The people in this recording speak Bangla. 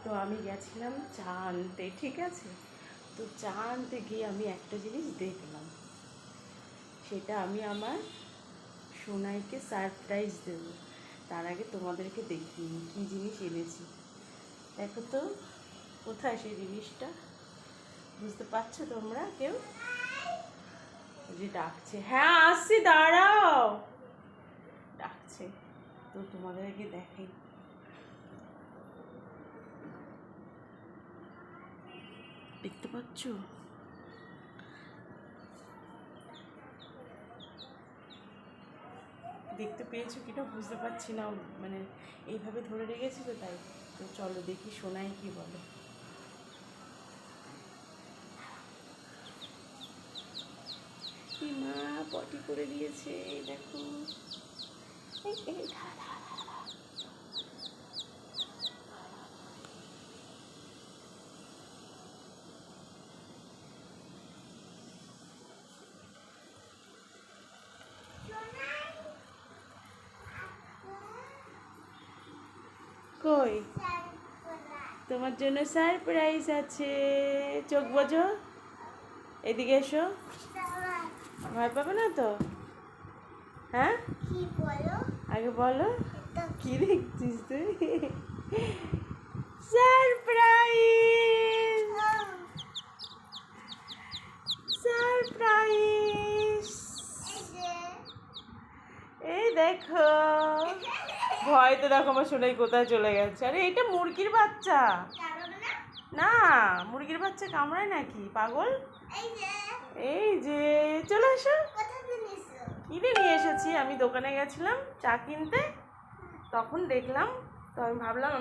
তো আমি গেছিলাম চা আনতে, ঠিক আছে। তো চা আনতে গিয়ে আমি একটা জিনিস দেখলাম, সেটা আমি আমার সোনাইকে সারপ্রাইজ দেবো। তার আগে তোমাদেরকে দেখিয়ে কী জিনিস এনেছি। দেখো তো কোথায় সেই জিনিসটা, বুঝতে পারছো তোমরা কেউ? যে ডাকছে, হ্যাঁ আসছি দাঁড়াও, ডাকছে। তো তোমাদেরকে দেখাই, দেখতে পাচ্ছ? দেখতে পেয়েছো কিনা বুঝতে পারছি না, মানে এইভাবে ধরে রেখেছি তো তাই। তো চলো দেখি সোনাই কি বলে। কি মা পটি করে দিয়েছে, দেখো। এই এই দাঁড়া দাঁড়া দাঁড়া। কই তোমার জন্য সারপ্রাইজ আছে, চোখ বোঝো, এদিকে এসো। ভয় পাবে না তো? হ্যাঁ আগে বলো কি দেখছিস তুই? Surprise, surprise. এই দেখো, ভয় তো দেখো আমার সোনাই কোথায় চলে গেছে। আরে এটা মুরগির বাচ্চা না, মুরগির বাচ্চা কামড়ায় নাকি পাগল? এই যে চলে এসো। কিনে নিয়ে এসেছি, আমি দোকানে গেছিলাম চা কিনতে, তখন দেখলাম, তো আমি ভাবলাম